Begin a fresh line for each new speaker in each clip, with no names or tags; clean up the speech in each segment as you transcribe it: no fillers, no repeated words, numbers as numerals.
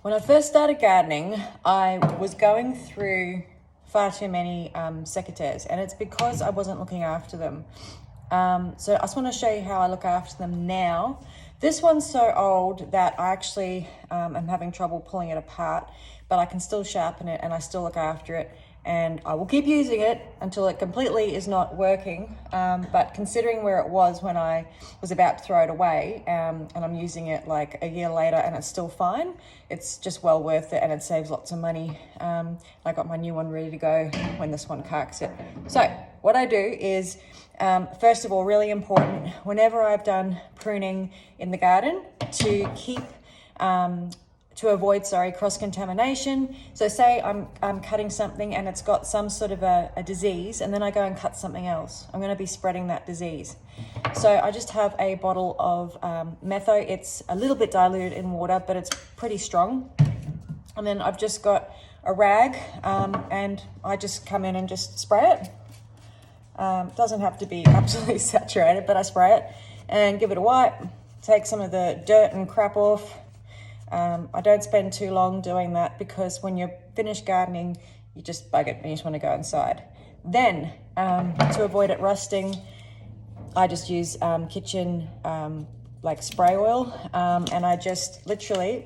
When I first started gardening, I was going through far too many secateurs, and it's because I wasn't looking after them. So I just want to show you how I look after them now. This one's so old that I actually am having trouble pulling it apart, but I can still sharpen it and I still look after it. And I will keep using it until it completely is not working. But considering where it was when I was about to throw it away, and I'm using it like a year later and it's still fine, it's just well worth it and it saves lots of money. I got my new one ready to go when this one carks it. So what I do is, first of all, really important, whenever I've done pruning in the garden, to keep to avoid cross-contamination. So say I'm cutting something and it's got some sort of a disease, and then I go and cut something else, I'm going to be spreading that disease. So I just have a bottle of metho. It's a little bit diluted in water, but it's pretty strong. And then I've just got a rag, and I just come in and just spray it. Doesn't have to be absolutely saturated, but I spray it and give it a wipe, take some of the dirt and crap off. I don't spend too long doing that because when you're finished gardening, you just bug it and you just want to go inside. Then, to avoid it rusting, I just use kitchen like spray oil, and I just literally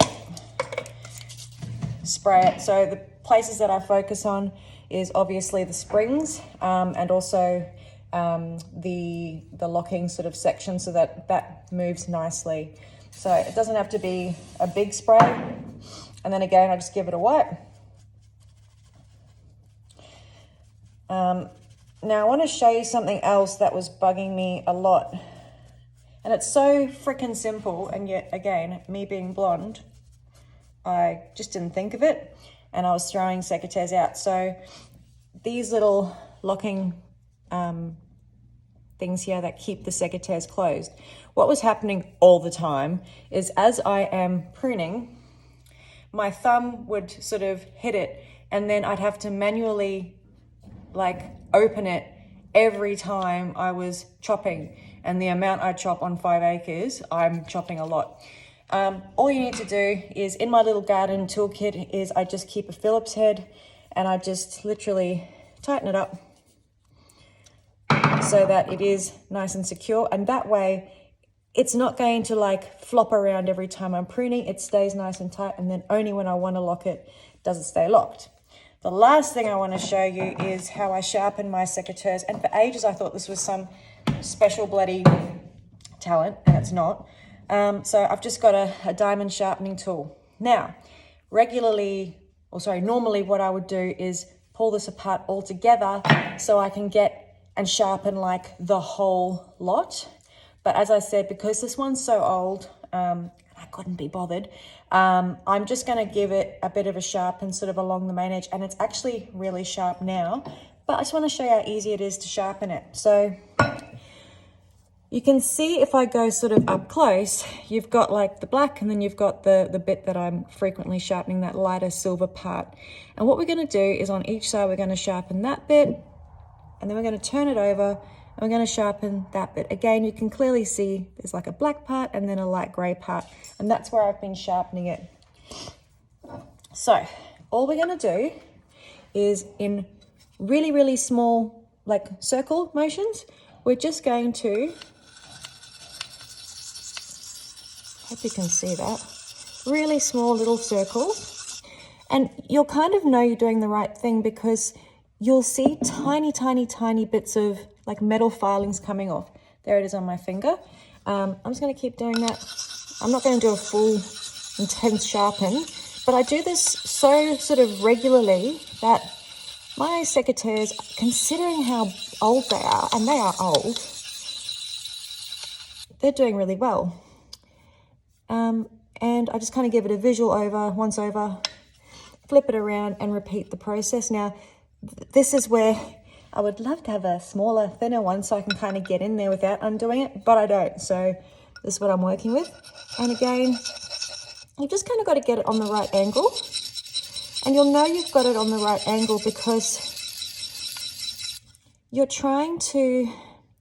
spray it. So the places that I focus on is obviously the springs, and also the locking sort of section, so that moves nicely. So it doesn't have to be a big spray. And then again, I just give it a wipe. Now I want to show you something else that was bugging me a lot. And it's so freaking simple, and yet again, me being blonde, I just didn't think of it, and I was throwing secateurs out. So these little locking things here that keep the secateurs closed. What was happening all the time is, as I am pruning, my thumb would sort of hit it, and then I'd have to manually like open it every time I was chopping. And the amount I chop on 5 acres, I'm chopping a lot. All you need to do is, in my little garden toolkit, is I just keep a Phillips head and I just literally tighten it up so that it is nice and secure. And that way it's not going to like flop around every time I'm pruning. It stays nice and tight, and then only when I want to lock it does it stay locked. The last thing I want to show you is how I sharpen my secateurs. And for ages I thought this was some special bloody talent, and it's not. So I've just got a diamond sharpening tool. Now, normally what I would do is pull this apart all together so I can get and sharpen like the whole lot. But as I said, because this one's so old, I couldn't be bothered, I'm just going to give it a bit of a sharpen sort of along the main edge, and it's actually really sharp now. But I just want to show you how easy it is to sharpen it. So you can see, if I go sort of up close, you've got like the black, and then you've got the bit that I'm frequently sharpening, that lighter silver part. And what we're going to do is, on each side, we're going to sharpen that bit, and then we're going to turn it over, and we're going to sharpen that bit. Again, you can clearly see there's like a black part and then a light gray part, and that's where I've been sharpening it. So all we're going to do is, in really, really small like circle motions, we're just going to, hope you can see that, really small little circles. And you'll kind of know you're doing the right thing because you'll see tiny, tiny, tiny bits of like metal filings coming off. There it is on my finger. I'm just going to keep doing that. I'm not going to do a full intense sharpen, but I do this so sort of regularly that my secateurs, considering how old they are, and they are old, they're doing really well. And I just kind of give it a visual once over, flip it around and repeat the process. Now, this is where I would love to have a smaller, thinner one so I can kind of get in there without undoing it, but I don't. So this is what I'm working with. And again, you've just kind of got to get it on the right angle. And you'll know you've got it on the right angle because you're trying to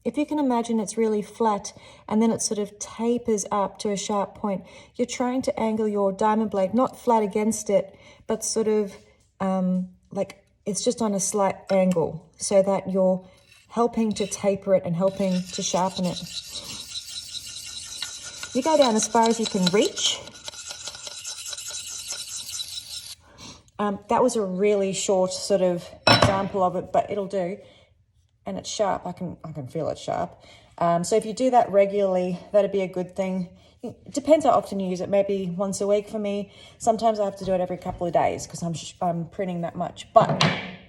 if you can imagine it's really flat and then it sort of tapers up to a sharp point, you're trying to angle your diamond blade, not flat against it, but sort of like it's just on a slight angle so that you're helping to taper it and helping to sharpen it. You go down as far as you can reach. That was a really short sort of example of it, but it'll do. And it's sharp. I can feel it sharp. So if you do that regularly, that'd be a good thing. It depends how often you use it. Maybe once a week for me. Sometimes I have to do it every couple of days because I'm printing that much. But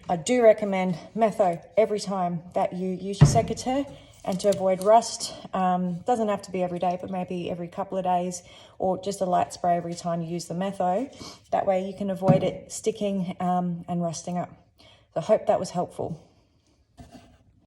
I do recommend Metho every time that you use your secateur, and to avoid rust. Doesn't have to be every day, but maybe every couple of days, or just a light spray every time you use the Metho. That way you can avoid it sticking and rusting up. So I hope that was helpful.